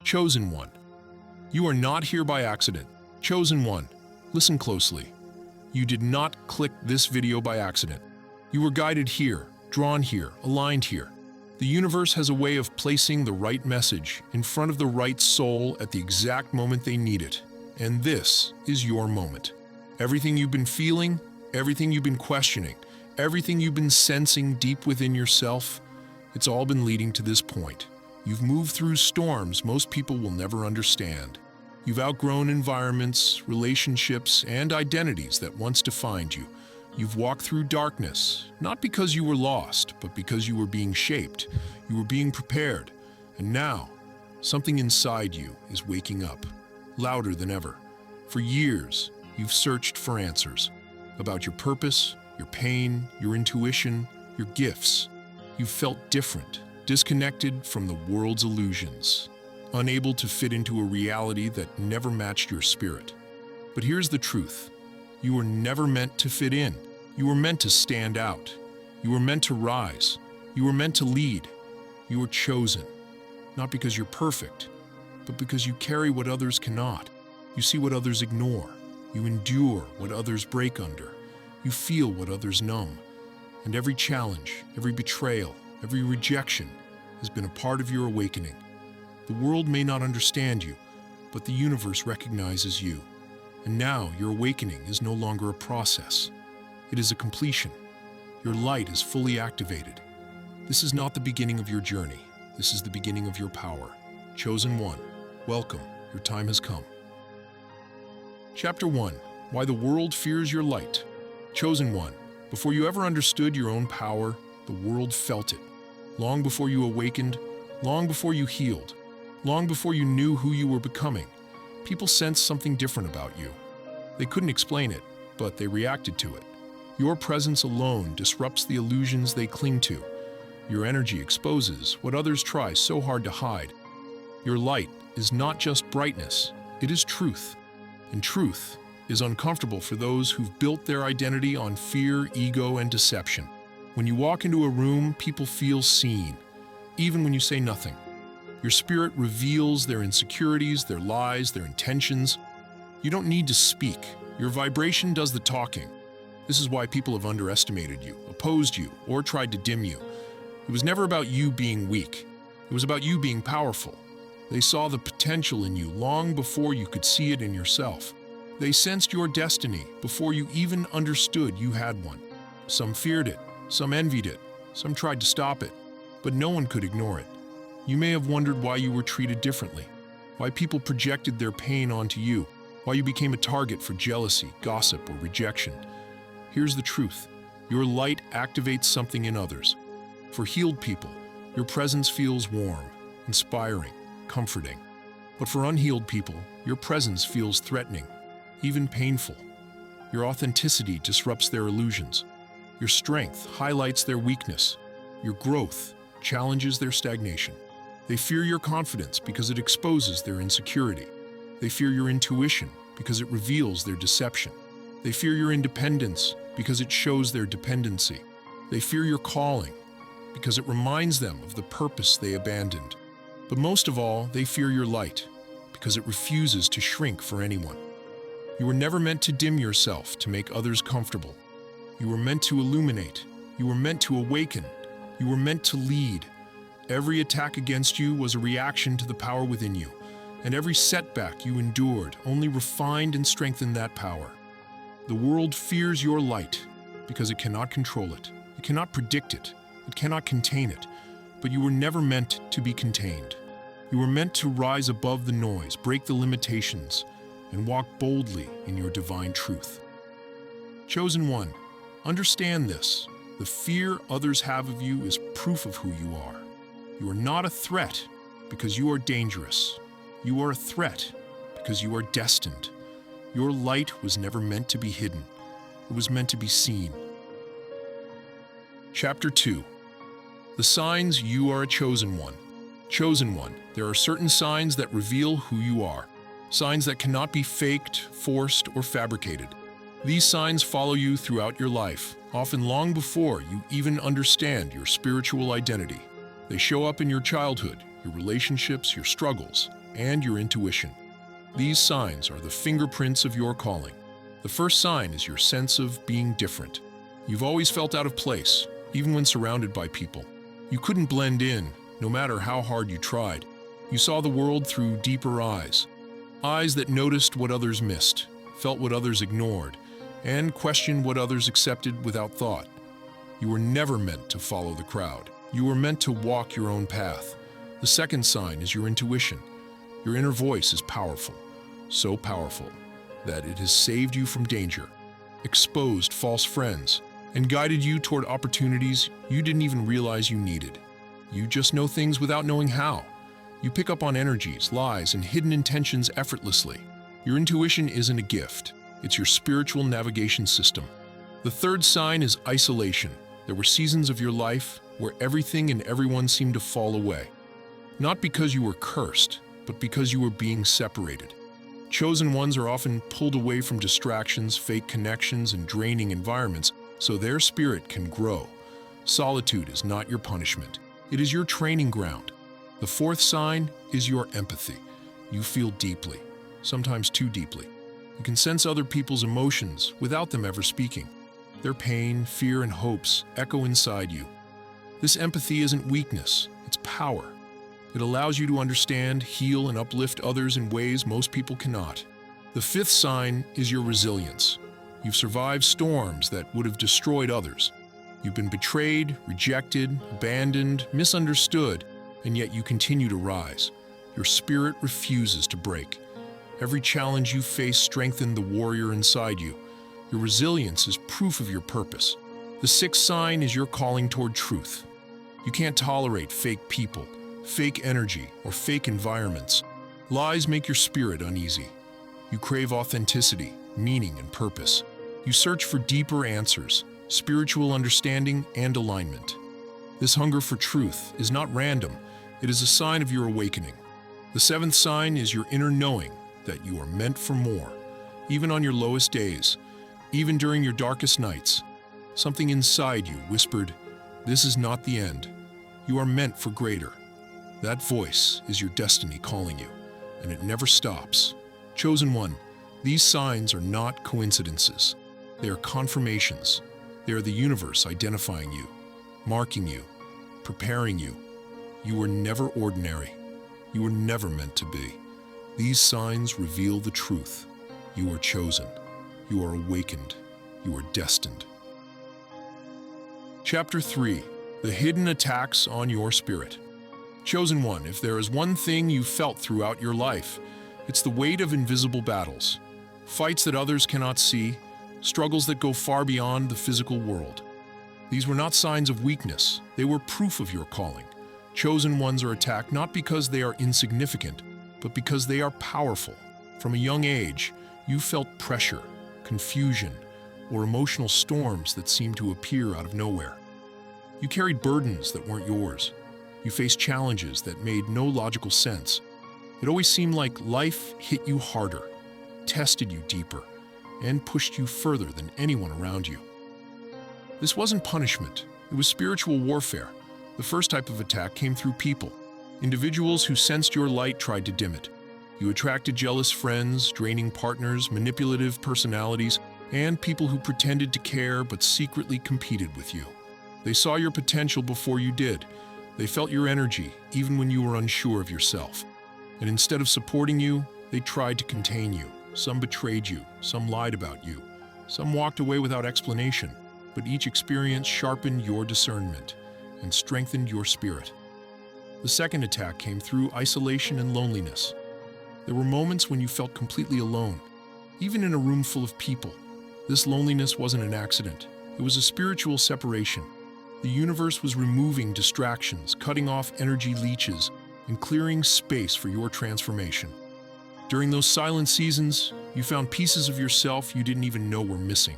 Chosen one. You are not here by accident. Chosen one. Listen closely. You did not click this video by accident. You were guided here, drawn here, aligned here. The universe has a way of placing the right message in front of the right soul at the exact moment they need it. And this is your moment. Everything you've been feeling, everything you've been questioning, everything you've been sensing deep within yourself, it's all been leading to this point. You've moved through storms most people will never understand. You've outgrown environments, relationships, and identities that once defined you. You've walked through darkness, not because you were lost, but because you were being shaped. You were being prepared. And now, something inside you is waking up, louder than ever. For years, you've searched for answers about your purpose, your pain, your intuition, your gifts. You've felt different, disconnected from the world's illusions, unable to fit into a reality that never matched your spirit. But here's the truth. You were never meant to fit in. You were meant to stand out. You were meant to rise. You were meant to lead. You were chosen, not because you're perfect, but because you carry what others cannot. You see what others ignore. You endure what others break under. You feel what others numb. And every challenge, every betrayal, every rejection has been a part of your awakening. The world may not understand you, but the universe recognizes you. And now your awakening is no longer a process. It is a completion. Your light is fully activated. This is not the beginning of your journey. This is the beginning of your power. Chosen one, welcome. Your time has come. Chapter 1. Why the world fears your light. Chosen one. Before you ever understood your own power, the world felt it. Long before you awakened, long before you healed, long before you knew who you were becoming, people sensed something different about you. They couldn't explain it, but they reacted to it. Your presence alone disrupts the illusions they cling to. Your energy exposes what others try so hard to hide. Your light is not just brightness, it is truth. And truth is uncomfortable for those who've built their identity on fear, ego, and deception. When you walk into a room, people feel seen, even when you say nothing. Your spirit reveals their insecurities, their lies, their intentions. You don't need to speak. Your vibration does the talking. This is why people have underestimated you, opposed you, or tried to dim you. It was never about you being weak. It was about you being powerful. They saw the potential in you long before you could see it in yourself. They sensed your destiny before you even understood you had one. Some feared it, some envied it, some tried to stop it, but no one could ignore it. You may have wondered why you were treated differently, why people projected their pain onto you, why you became a target for jealousy, gossip, or rejection. Here's the truth. Your light activates something in others. For healed people, your presence feels warm, inspiring, comforting. But for unhealed people, your presence feels threatening, even painful. Your authenticity disrupts their illusions. Your strength highlights their weakness. Your growth challenges their stagnation. They fear your confidence because it exposes their insecurity. They fear your intuition because it reveals their deception. They fear your independence because it shows their dependency. They fear your calling because it reminds them of the purpose they abandoned. But most of all, they fear your light because it refuses to shrink for anyone. You were never meant to dim yourself to make others comfortable. You were meant to illuminate. You were meant to awaken. You were meant to lead. Every attack against you was a reaction to the power within you, and every setback you endured only refined and strengthened that power. The world fears your light because it cannot control it. It cannot predict it. It cannot contain it. But you were never meant to be contained. You were meant to rise above the noise, break the limitations, and walk boldly in your divine truth. Chosen one, understand this. The fear others have of you is proof of who you are. You are not a threat because you are dangerous. You are a threat because you are destined. Your light was never meant to be hidden. It was meant to be seen. Chapter 2. The signs you are a chosen one. Chosen one, there are certain signs that reveal who you are. Signs that cannot be faked, forced, or fabricated. These signs follow you throughout your life, often long before you even understand your spiritual identity. They show up in your childhood, your relationships, your struggles, and your intuition. These signs are the fingerprints of your calling. The first sign is your sense of being different. You've always felt out of place, even when surrounded by people. You couldn't blend in, no matter how hard you tried. You saw the world through deeper eyes. Eyes that noticed what others missed, felt what others ignored, and questioned what others accepted without thought. You were never meant to follow the crowd. You were meant to walk your own path. The second sign is your intuition. Your inner voice is powerful, so powerful that it has saved you from danger, exposed false friends, and guided you toward opportunities you didn't even realize you needed. You just know things without knowing how. You pick up on energies, lies, and hidden intentions effortlessly. Your intuition isn't a gift. It's your spiritual navigation system. The third sign is isolation. There were seasons of your life where everything and everyone seemed to fall away. Not because you were cursed, but because you were being separated. Chosen ones are often pulled away from distractions, fake connections, and draining environments so their spirit can grow. Solitude is not your punishment. It is your training ground. The fourth sign is your empathy. You feel deeply, sometimes too deeply. You can sense other people's emotions without them ever speaking. Their pain, fear, and hopes echo inside you. This empathy isn't weakness, it's power. It allows you to understand, heal, and uplift others in ways most people cannot. The fifth sign is your resilience. You've survived storms that would have destroyed others. You've been betrayed, rejected, abandoned, misunderstood, and yet you continue to rise. Your spirit refuses to break. Every challenge you face strengthens the warrior inside you. Your resilience is proof of your purpose. The sixth sign is your calling toward truth. You can't tolerate fake people, fake energy, or fake environments. Lies make your spirit uneasy. You crave authenticity, meaning, and purpose. You search for deeper answers, spiritual understanding, and alignment. This hunger for truth is not random. It is a sign of your awakening. The seventh sign is your inner knowing that you are meant for more. Even on your lowest days, even during your darkest nights, something inside you whispered, "This is not the end. You are meant for greater." That voice is your destiny calling you, and it never stops. Chosen one, these signs are not coincidences. They are confirmations. They are the universe identifying you, marking you, preparing you. You were never ordinary. You were never meant to be. These signs reveal the truth. You are chosen. You are awakened. You are destined. Chapter 3. The Hidden Attacks on Your Spirit. Chosen one, if there is one thing you felt throughout your life, it's the weight of invisible battles. Fights that others cannot see, struggles that go far beyond the physical world. These were not signs of weakness. They were proof of your calling. Chosen ones are attacked not because they are insignificant, but because they are powerful. From a young age, you felt pressure, confusion, or emotional storms that seemed to appear out of nowhere. You carried burdens that weren't yours. You faced challenges that made no logical sense. It always seemed like life hit you harder, tested you deeper, and pushed you further than anyone around you. This wasn't punishment. It was spiritual warfare. The first type of attack came through people. Individuals who sensed your light tried to dim it. You attracted jealous friends, draining partners, manipulative personalities, and people who pretended to care but secretly competed with you. They saw your potential before you did. They felt your energy, even when you were unsure of yourself. And instead of supporting you, they tried to contain you. Some betrayed you, some lied about you, some walked away without explanation, but each experience sharpened your discernment and strengthened your spirit. The second attack came through isolation and loneliness. There were moments when you felt completely alone, even in a room full of people. This loneliness wasn't an accident. It was a spiritual separation. The universe was removing distractions, cutting off energy leeches, and clearing space for your transformation. During those silent seasons, you found pieces of yourself you didn't even know were missing.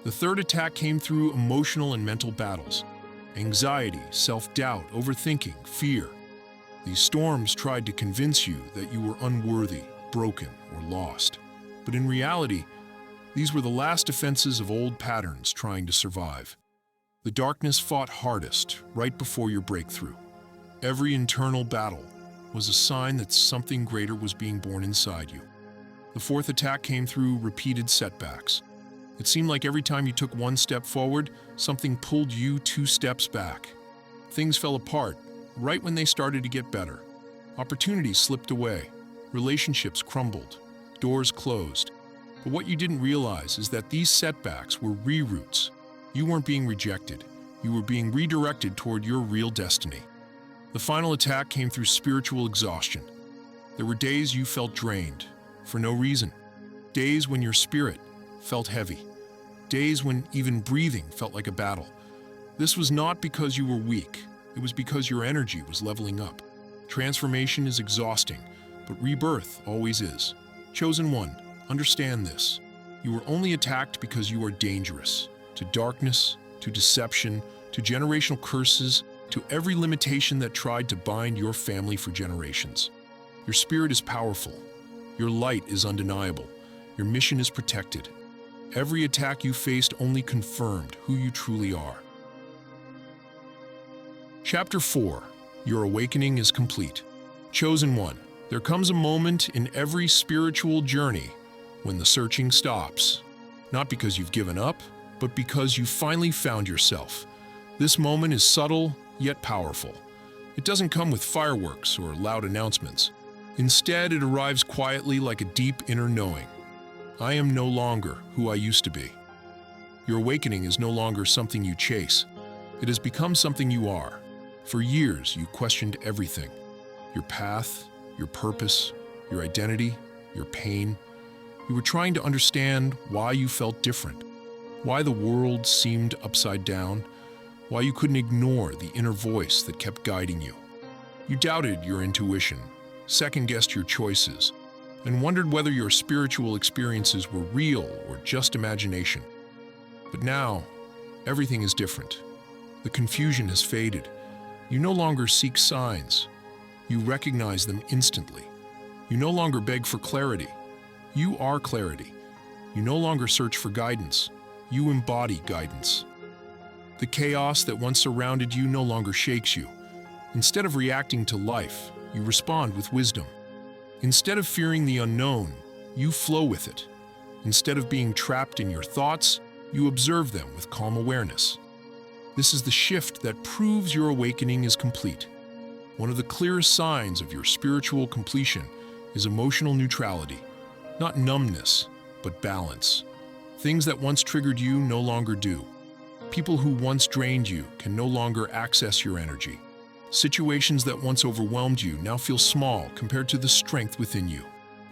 The third attack came through emotional and mental battles. Anxiety, self-doubt, overthinking, fear. These storms tried to convince you that you were unworthy, broken, or lost. But in reality, these were the last defenses of old patterns trying to survive. The darkness fought hardest right before your breakthrough. Every internal battle, was a sign that something greater was being born inside you. The fourth attack came through repeated setbacks. It seemed like every time you took one step forward, something pulled you 2 steps back. Things fell apart right when they started to get better. Opportunities slipped away. Relationships crumbled. Doors closed. But what you didn't realize is that these setbacks were reroutes. You weren't being rejected. You were being redirected toward your real destiny. The final attack came through spiritual exhaustion. There were days you felt drained, for no reason. Days when your spirit felt heavy. Days when even breathing felt like a battle. This was not because you were weak. It was because your energy was leveling up. Transformation is exhausting, but rebirth always is. Chosen one, understand this. You were only attacked because you are dangerous. To darkness, to deception, to generational curses, to every limitation that tried to bind your family for generations. Your spirit is powerful. Your light is undeniable. Your mission is protected. Every attack you faced only confirmed who you truly are. Chapter 4. Your awakening is complete. Chosen one, there comes a moment in every spiritual journey when the searching stops. Not because you've given up, but because you finally found yourself. This moment is subtle, yet powerful. It doesn't come with fireworks or loud announcements. Instead, it arrives quietly like a deep inner knowing. I am no longer who I used to be. Your awakening is no longer something you chase. It has become something you are. For years, you questioned everything. Your path, your purpose, your identity, your pain. You were trying to understand why you felt different, why the world seemed upside down, why you couldn't ignore the inner voice that kept guiding you. You doubted your intuition, second-guessed your choices, and wondered whether your spiritual experiences were real or just imagination. But now, everything is different. The confusion has faded. You no longer seek signs. You recognize them instantly. You no longer beg for clarity. You are clarity. You no longer search for guidance. You embody guidance. The chaos that once surrounded you no longer shakes you. Instead of reacting to life, you respond with wisdom. Instead of fearing the unknown, you flow with it. Instead of being trapped in your thoughts, you observe them with calm awareness. This is the shift that proves your awakening is complete. One of the clearest signs of your spiritual completion is emotional neutrality, not numbness, but balance. Things that once triggered you no longer do. People who once drained you can no longer access your energy. Situations that once overwhelmed you now feel small compared to the strength within you.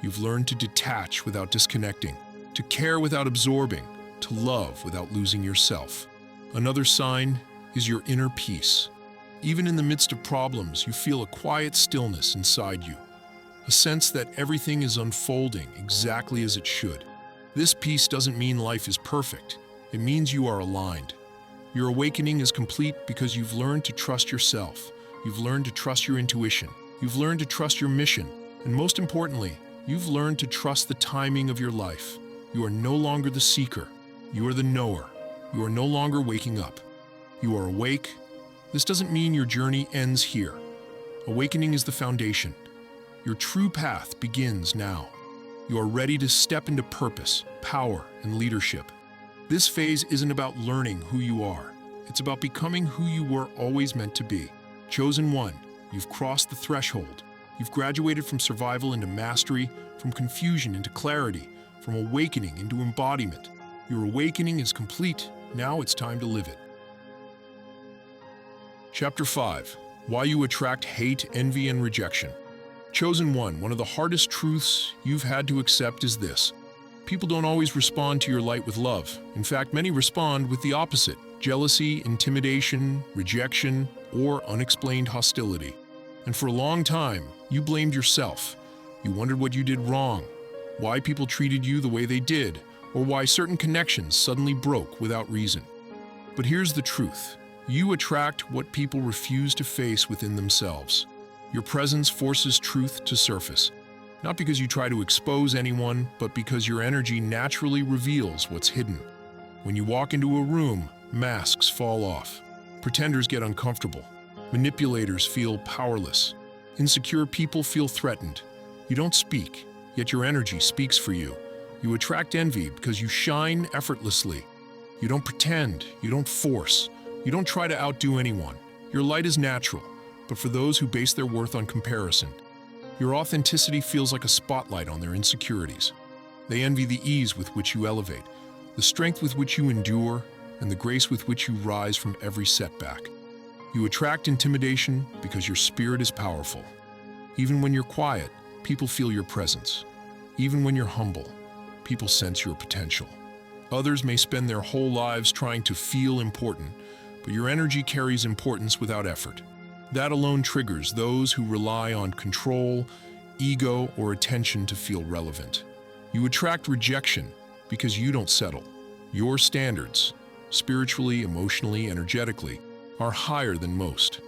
You've learned to detach without disconnecting, to care without absorbing, to love without losing yourself. Another sign is your inner peace. Even in the midst of problems, you feel a quiet stillness inside you, a sense that everything is unfolding exactly as it should. This peace doesn't mean life is perfect. It means you are aligned. Your awakening is complete because you've learned to trust yourself. You've learned to trust your intuition. You've learned to trust your mission. And most importantly, you've learned to trust the timing of your life. You are no longer the seeker. You are the knower. You are no longer waking up. You are awake. This doesn't mean your journey ends here. Awakening is the foundation. Your true path begins now. You are ready to step into purpose, power, and leadership. This phase isn't about learning who you are. It's about becoming who you were always meant to be. Chosen one, you've crossed the threshold. You've graduated from survival into mastery, from confusion into clarity, from awakening into embodiment. Your awakening is complete. Now it's time to live it. Chapter 5. Why you attract hate, envy, and rejection. Chosen one of the hardest truths you've had to accept is this. People don't always respond to your light with love. In fact, many respond with the opposite: jealousy, intimidation, rejection, or unexplained hostility. And for a long time, you blamed yourself. You wondered what you did wrong, why people treated you the way they did, or why certain connections suddenly broke without reason. But here's the truth. You attract what people refuse to face within themselves. Your presence forces truth to surface, not because you try to expose anyone, but because your energy naturally reveals what's hidden. When you walk into a room, masks fall off. Pretenders get uncomfortable. Manipulators feel powerless. Insecure people feel threatened. You don't speak, yet your energy speaks for you. You attract envy because you shine effortlessly. You don't pretend, you don't force, you don't try to outdo anyone. Your light is natural, but for those who base their worth on comparison, your authenticity feels like a spotlight on their insecurities. They envy the ease with which you elevate, the strength with which you endure, and the grace with which you rise from every setback. You attract intimidation because your spirit is powerful. Even when you're quiet, people feel your presence. Even when you're humble, people sense your potential. Others may spend their whole lives trying to feel important, but your energy carries importance without effort. That alone triggers those who rely on control, ego, or attention to feel relevant. You attract rejection because you don't settle. Your standards, spiritually, emotionally, energetically, are higher than most.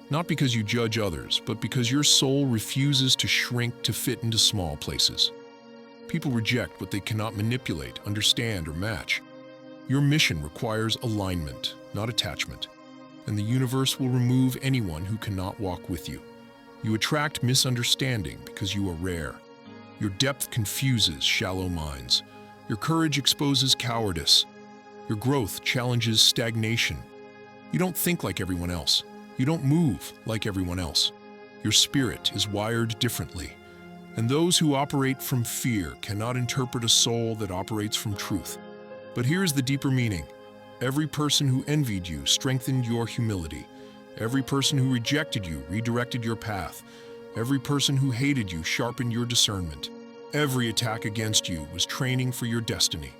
Not because you judge others, but because your soul refuses to shrink to fit into small places. People reject what they cannot manipulate, understand, or match. Your mission requires alignment, not attachment, and the universe will remove anyone who cannot walk with you. You attract misunderstanding because you are rare. Your depth confuses shallow minds. Your courage exposes cowardice. Your growth challenges stagnation. You don't think like everyone else. You don't move like everyone else. Your spirit is wired differently. And those who operate from fear cannot interpret a soul that operates from truth. But here is the deeper meaning. Every person who envied you strengthened your humility. Every person who rejected you redirected your path. Every person who hated you sharpened your discernment. Every attack against you was training for your destiny.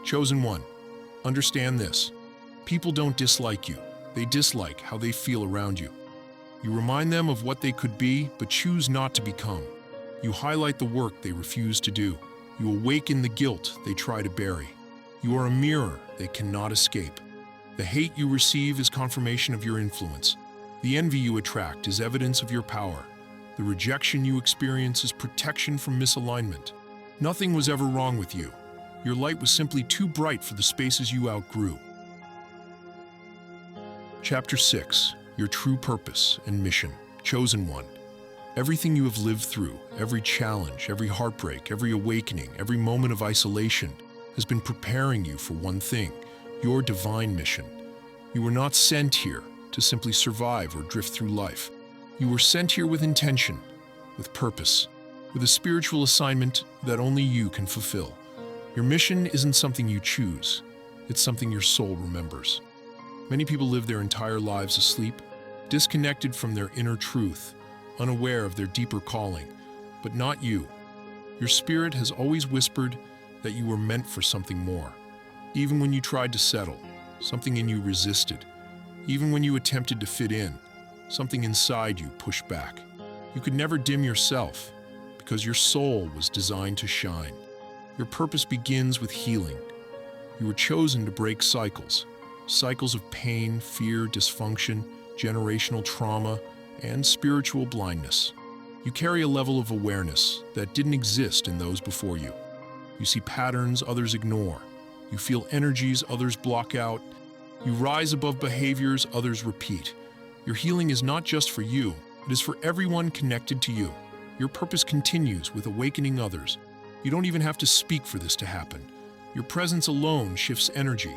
Chosen one, understand this. People don't dislike you. They dislike how they feel around you. You remind them of what they could be, but choose not to become. You highlight the work they refuse to do. You awaken the guilt they try to bury. You are a mirror they cannot escape. The hate you receive is confirmation of your influence. The envy you attract is evidence of your power. The rejection you experience is protection from misalignment. Nothing was ever wrong with you. Your light was simply too bright for the spaces you outgrew. Chapter 6. Your true purpose and mission. Chosen one. Everything you have lived through, every challenge, every heartbreak, every awakening, every moment of isolation has been preparing you for one thing, your divine mission. You were not sent here to simply survive or drift through life. You were sent here with intention, with purpose, with a spiritual assignment that only you can fulfill. Your mission isn't something you choose, it's something your soul remembers. Many people live their entire lives asleep, disconnected from their inner truth, unaware of their deeper calling, but not you. Your spirit has always whispered that you were meant for something more. Even when you tried to settle, something in you resisted. Even when you attempted to fit in, something inside you pushed back. You could never dim yourself because your soul was designed to shine. Your purpose begins with healing. You were chosen to break cycles of pain, fear, dysfunction, generational trauma, and spiritual blindness. You carry a level of awareness that didn't exist in those before you. You see patterns others ignore. You feel energies others block out. You rise above behaviors others repeat. Your healing is not just for you, it is for everyone connected to you. Your purpose continues with awakening others. You don't even have to speak for this to happen. Your presence alone shifts energy.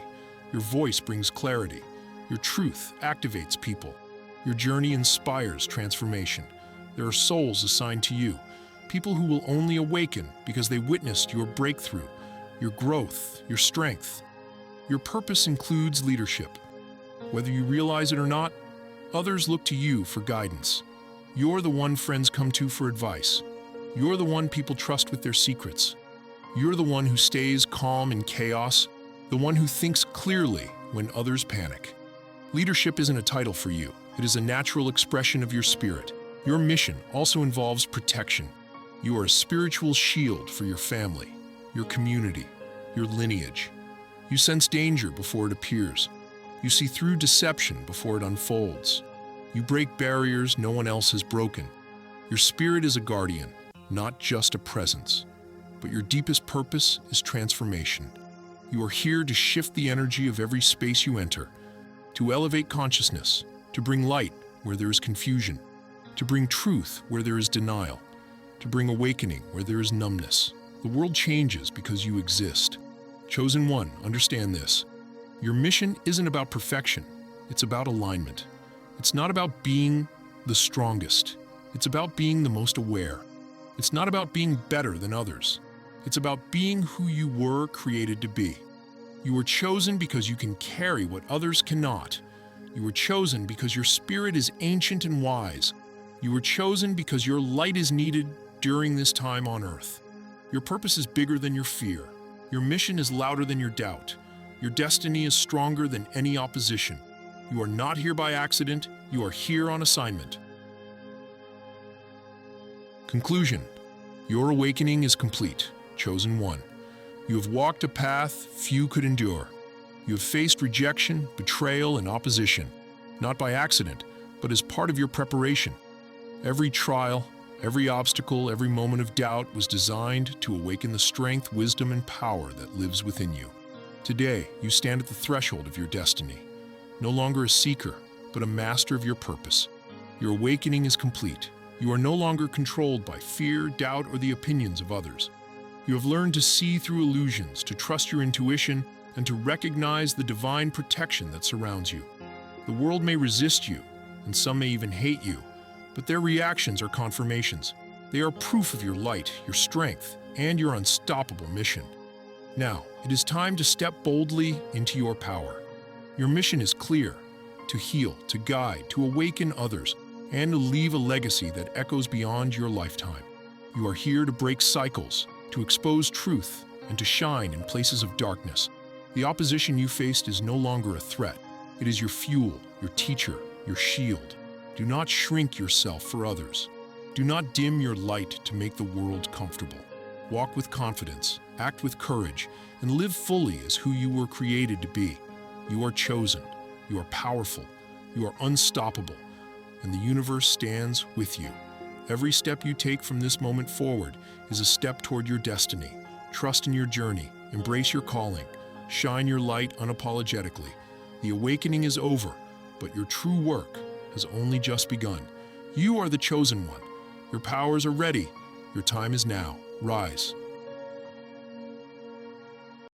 Your voice brings clarity. Your truth activates people. Your journey inspires transformation. There are souls assigned to you, people who will only awaken because they witnessed your breakthrough, your growth, your strength. Your purpose includes leadership. Whether you realize it or not, others look to you for guidance. You're the one friends come to for advice. You're the one people trust with their secrets. You're the one who stays calm in chaos, the one who thinks clearly when others panic. Leadership isn't a title for you. It is a natural expression of your spirit. Your mission also involves protection. You are a spiritual shield for your family, your community, your lineage. You sense danger before it appears. You see through deception before it unfolds. You break barriers no one else has broken. Your spirit is a guardian, not just a presence. But your deepest purpose is transformation. You are here to shift the energy of every space you enter, to elevate consciousness, to bring light where there is confusion, to bring truth where there is denial, to bring awakening where there is numbness. The world changes because you exist. Chosen one, understand this. Your mission isn't about perfection, it's about alignment. It's not about being the strongest, it's about being the most aware. It's not about being better than others. It's about being who you were created to be. You were chosen because you can carry what others cannot. You were chosen because your spirit is ancient and wise. You were chosen because your light is needed during this time on earth. Your purpose is bigger than your fear. Your mission is louder than your doubt. Your destiny is stronger than any opposition. You are not here by accident. You are here on assignment. Conclusion. Your awakening is complete. Chosen one. You have walked a path few could endure. You have faced rejection, betrayal, and opposition, not by accident, but as part of your preparation. Every trial, every obstacle, every moment of doubt was designed to awaken the strength, wisdom, and power that lives within you. Today, you stand at the threshold of your destiny, no longer a seeker, but a master of your purpose. Your awakening is complete. You are no longer controlled by fear, doubt, or the opinions of others. You have learned to see through illusions, to trust your intuition, and to recognize the divine protection that surrounds you. The world may resist you, and some may even hate you, but their reactions are confirmations. They are proof of your light, your strength, and your unstoppable mission. Now, it is time to step boldly into your power. Your mission is clear: to heal, to guide, to awaken others, and to leave a legacy that echoes beyond your lifetime. You are here to break cycles, to expose truth, and to shine in places of darkness. The opposition you faced is no longer a threat. It is your fuel, your teacher, your shield. Do not shrink yourself for others. Do not dim your light to make the world comfortable. Walk with confidence, act with courage, and live fully as who you were created to be. You are chosen, you are powerful, you are unstoppable, and the universe stands with you. Every step you take from this moment forward is a step toward your destiny. Trust in your journey, embrace your calling, shine your light unapologetically. The awakening is over, but your true work has only just begun. You are the chosen one. Your powers are ready. Your time is now. Rise,